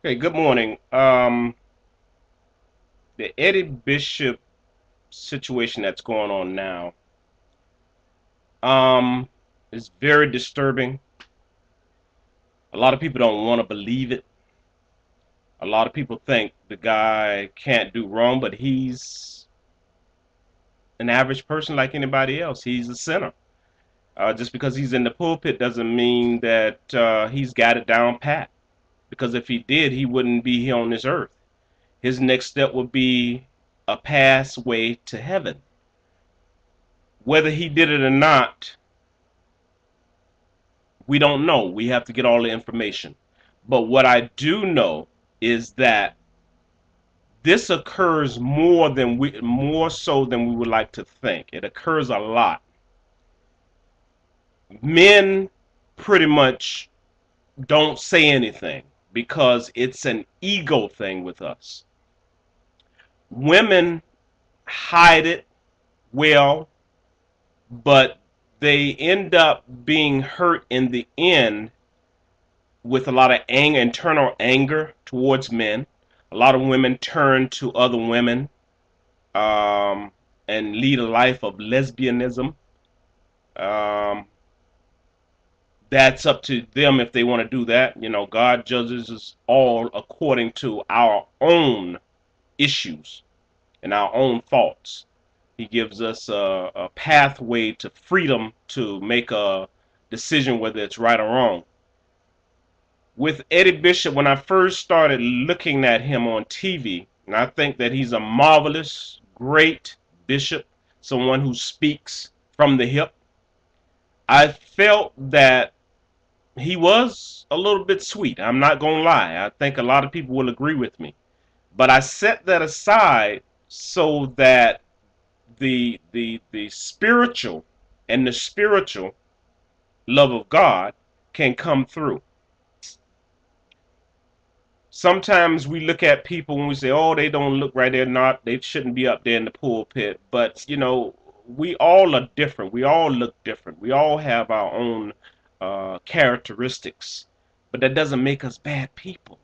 Okay, good morning. The Eddie Bishop situation that's going on now, is very disturbing. A lot of people don't want to believe it. A lot of people think the guy can't do wrong, but he's an average person like anybody else. He's a sinner. Just because he's in the pulpit doesn't mean that he's got it down pat. Because if he did, he wouldn't be here on this earth. His next step would be a pathway to heaven. Whether he did it or not, we don't know. We have to get all the information. But what I do know is that this occurs more so than we would like to think. It occurs a lot. Men pretty much don't say anything because it's an ego thing with us. Women hide it well, but they end up being hurt in the end with a lot of anger, internal anger towards men. A lot of women turn to other women um, and lead a life of lesbianism. Um, that's up to them if they want to do that. You know, God judges us all according to our own issues and our own faults. He gives us a pathway to freedom to make a decision whether it's right or wrong. With Eddie Bishop, when I first started looking at him on TV, and I think that he's a marvelous, great bishop, someone who speaks from the hip, I felt that he was a little bit sweet. I'm not going to lie. I think a lot of people will agree with me. But I set that aside so that the spiritual and the spiritual love of God can come through. Sometimes we look at people and we say, "Oh, they don't look right. They're not. They shouldn't be up there in the pulpit." But you know, we all are different. We all look different. We all have our own characteristics, but that doesn't make us bad people.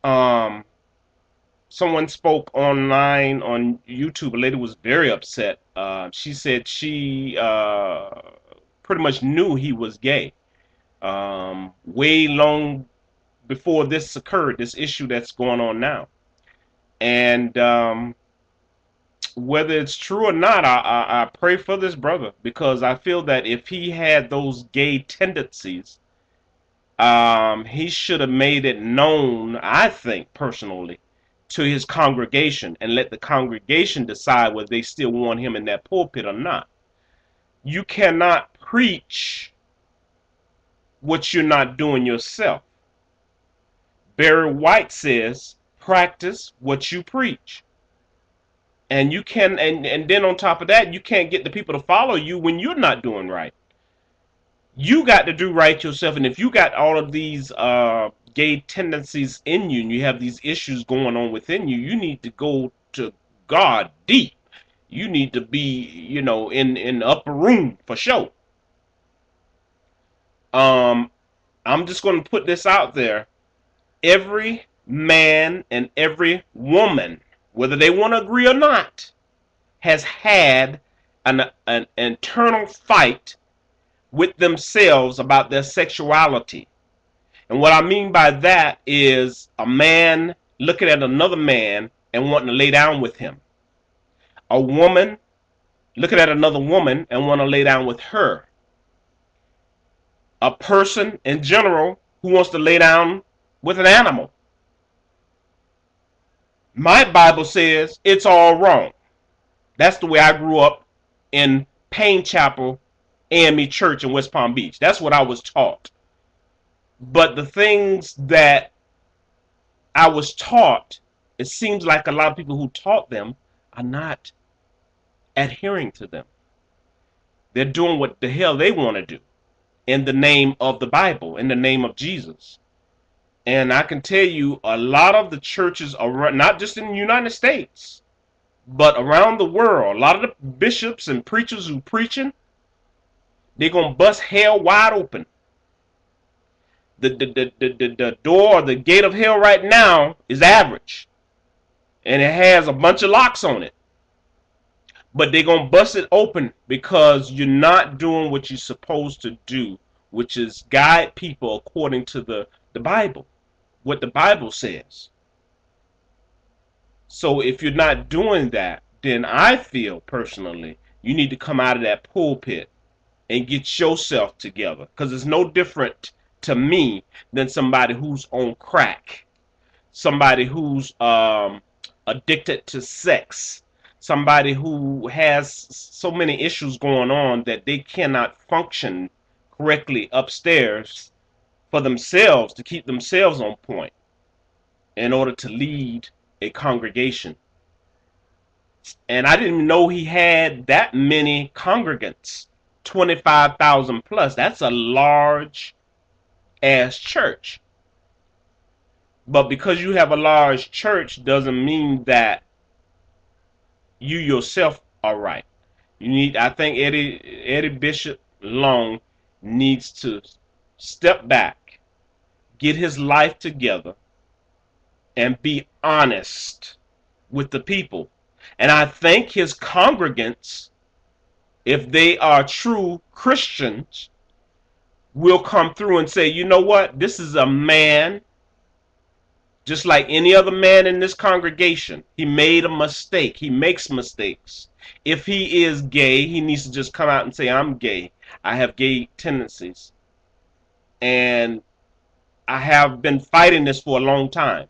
Um, Someone spoke online on YouTube. A lady was very upset. She said she pretty much knew he was gay way long before this occurred, this issue that's going on now. And whether it's true or not, I pray for this brother because I feel that if he had those gay tendencies, he should have made it known, I think personally, to his congregation and let the congregation decide whether they still want him in that pulpit or not. You cannot preach what you're not doing yourself. Barry White says, practice what you preach. And you can and then on top of that, you can't get the people to follow you when you're not doing right. You got to do right yourself. And if you got all of these gay tendencies in you and you have these issues going on within you, you need to go to God deep. You need to be, you know, in the upper room for sure. Um, I'm just going to put this out there. Every man and every woman, whether they want to agree or not, has had an internal fight with themselves about their sexuality. And what I mean by that is a man looking at another man and wanting to lay down with him. A woman looking at another woman and want to lay down with her. A person in general who wants to lay down with an animal. My Bible says it's all wrong. That's the way I grew up in Payne Chapel AME Church in West Palm Beach. That's what I was taught. But the things that I was taught, it seems like a lot of people who taught them are not adhering to them. They're doing what the hell they want to do in the name of the Bible, in the name of Jesus. And I can tell you a lot of the churches are not just in the United States, but around the world, a lot of the bishops and preachers who preaching, they're going to bust hell wide open. The door, the gate of hell right now is average, and it has a bunch of locks on it. But they're gonna bust it open because you're not doing what you're supposed to do, which is guide people according to the Bible, what the Bible says. So if you're not doing that, then I feel personally you need to come out of that pulpit and get yourself together, because it's no different to me than somebody who's on crack, somebody who's addicted to sex, somebody who has so many issues going on that they cannot function correctly upstairs for themselves to keep themselves on point in order to lead a congregation. And I didn't know he had that many congregants, 25,000 plus. That's a large ass church. But because you have a large church doesn't mean that you yourself are right. You need, I think Eddie Bishop Long needs to step back, get his life together, and be honest with the people. And I think his congregants, if they are true Christians, will come through and say, you know what, this is a man just like any other man in this congregation. He made a mistake. He makes mistakes. If he is gay, he needs to just come out and say, I'm gay. I have gay tendencies. And I have been fighting this for a long time.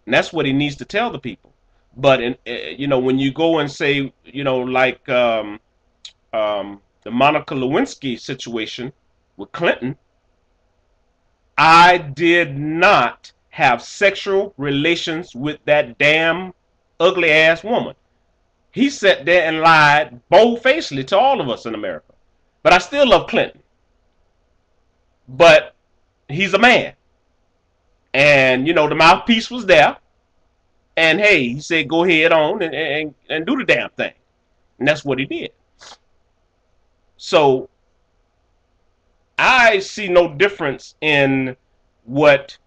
And that's what he needs to tell the people. But, when you go and say, like the Monica Lewinsky situation with Clinton, I did not have sexual relations with that damn ugly ass woman. He sat there and lied bold-facedly to all of us in America. But I still love Clinton. But he's a man. And, the mouthpiece was there. And, hey, he said, go ahead on and do the damn thing. And that's what he did. So, I see no difference in what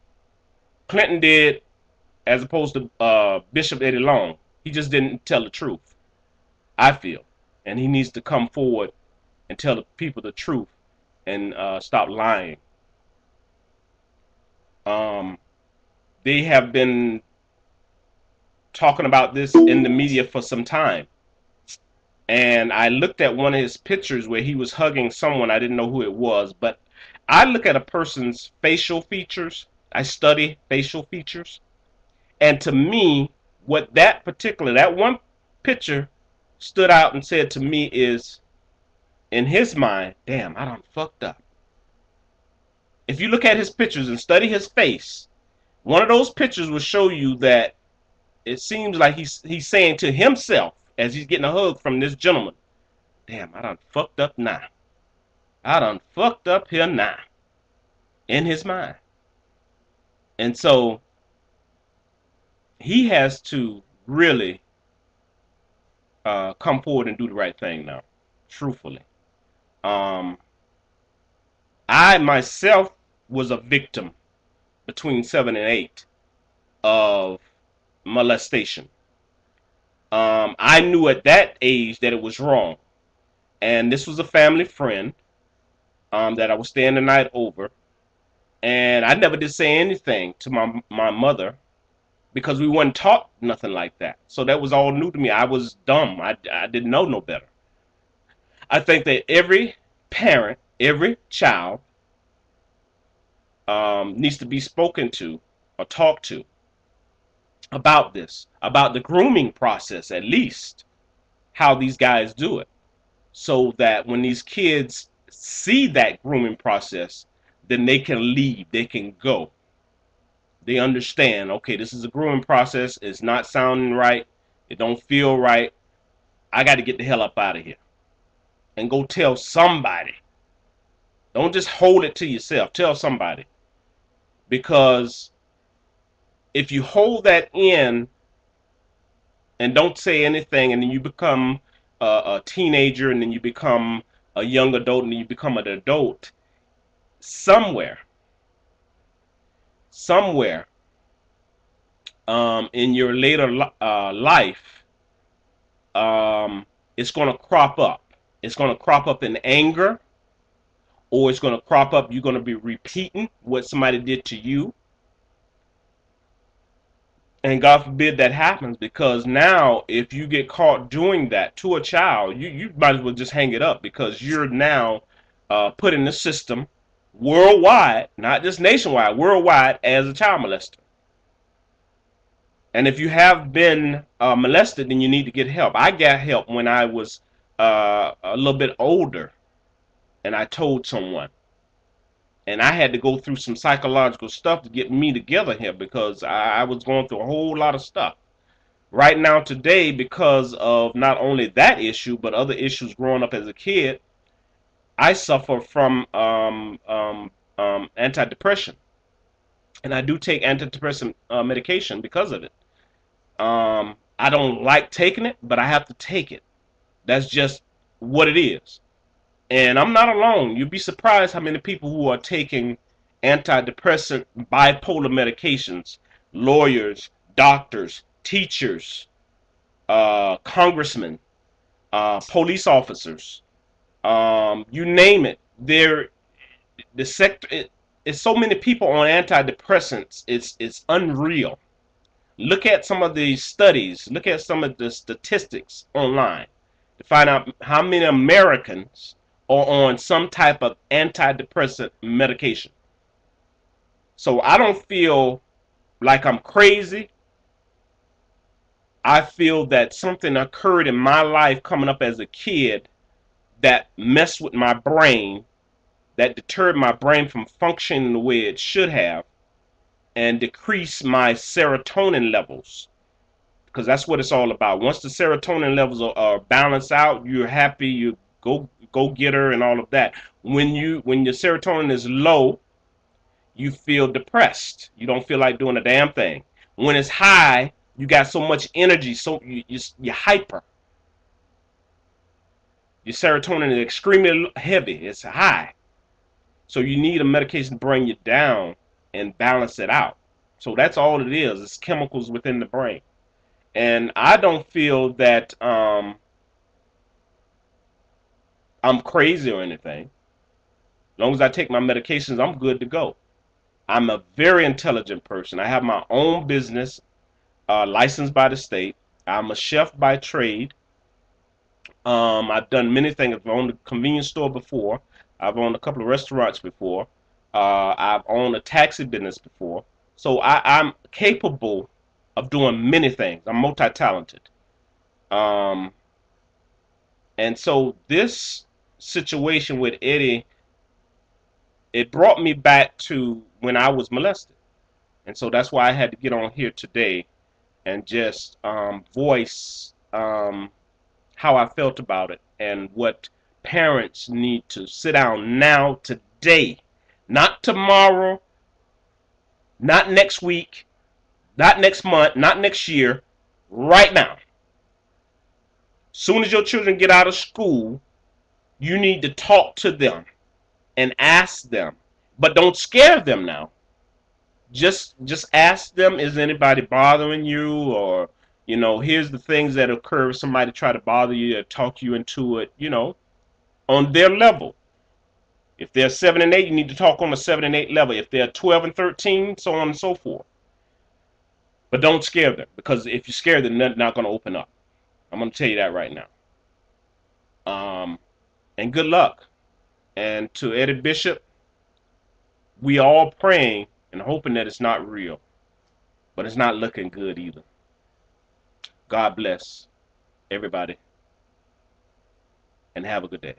Clinton did as opposed to Bishop Eddie Long. He just didn't tell the truth, I feel. And he needs to come forward and tell the people the truth and stop lying. They have been talking about this in the media for some time. And I looked at one of his pictures where he was hugging someone. I didn't know who it was, but I look at a person's facial features. I study facial features. And to me, what that one picture stood out and said to me is, in his mind, damn, I done fucked up. If you look at his pictures and study his face, one of those pictures will show you that it seems like he's saying to himself as he's getting a hug from this gentleman, damn, I done fucked up now. I done fucked up here now. In his mind. And so he has to really come forward and do the right thing now, truthfully. I myself was a victim between 7 and 8 of molestation. I knew at that age that it was wrong. And this was a family friend that I was staying the night over. And I never did say anything to my mother because we weren't taught nothing like that. So that was all new to me. I was dumb. I didn't know no better. I think that every parent, every child needs to be spoken to or talked to about this, about the grooming process, at least how these guys do it, so that when these kids see that grooming process, then they can leave, they can go. They understand, okay, this is a grooming process, it's not sounding right, it don't feel right, I got to get the hell up out of here and go tell somebody. Don't just hold it to yourself, tell somebody. Because if you hold that in and don't say anything, and then you become a teenager, and then you become a young adult, and then you become an adult, somewhere somewhere in your later life, it's going to crop up. It's going to crop up in anger, or it's going to crop up. You're going to be repeating what somebody did to you. And God forbid that happens, because now if you get caught doing that to a child, you might as well just hang it up, because you're now put in the system worldwide, not just nationwide, worldwide, as a child molester. And if you have been molested, then you need to get help. I got help when I was a little bit older, and I told someone. And I had to go through some psychological stuff to get me together here, because I was going through a whole lot of stuff. Right now, today, because of not only that issue, but other issues growing up as a kid, I suffer from antidepressant. And I do take antidepressant medication because of it. I don't like taking it, but I have to take it. That's just what it is. And I'm not alone. You'd be surprised how many people who are taking antidepressant, bipolar medications, lawyers, doctors, teachers, congressmen, police officers, you name it. The sector, it's so many people on antidepressants. It's unreal. Look at some of the studies. Look at some of the statistics online to find out how many Americans are on some type of antidepressant medication. So I don't feel like I'm crazy. I feel that something occurred in my life coming up as a kid that messed with my brain, that deterred my brain from functioning the way it should have, and decreased my serotonin levels. Because that's what it's all about. Once the serotonin levels are balanced out, you're happy, you go getter and all of that. When your serotonin is low, you feel depressed. You don't feel like doing a damn thing. When it's high, you got so much energy, so you're hyper. Your serotonin is extremely heavy. It's high. So you need a medication to bring you down and balance it out. So that's all it is. It's chemicals within the brain. And I don't feel that I'm crazy or anything. As long as I take my medications, I'm good to go. I'm a very intelligent person. I have my own business, licensed by the state. I'm a chef by trade. I've done many things. I've owned a convenience store before. I've owned a couple of restaurants before. I've owned a taxi business before. So I'm capable of doing many things. I'm multi-talented. Um, and so this situation with Eddie, it brought me back to when I was molested. And so that's why I had to get on here today and just voice how I felt about it, and what parents need to sit down now, today, not tomorrow, not next week, not next month, not next year, right now. Soon as your children get out of school, you need to talk to them and ask them, but don't scare them now. Just ask them, is anybody bothering you? Or, here's the things that occur if somebody try to bother you or talk you into it, on their level. If they're 7 and 8, you need to talk on the 7 and 8 level. If they're 12 and 13, so on and so forth. But don't scare them, because if you scare them, they're not going to open up. I'm going to tell you that right now. And good luck. And to Eddie Bishop, we all praying and hoping that it's not real. But it's not looking good either. God bless everybody, and have a good day.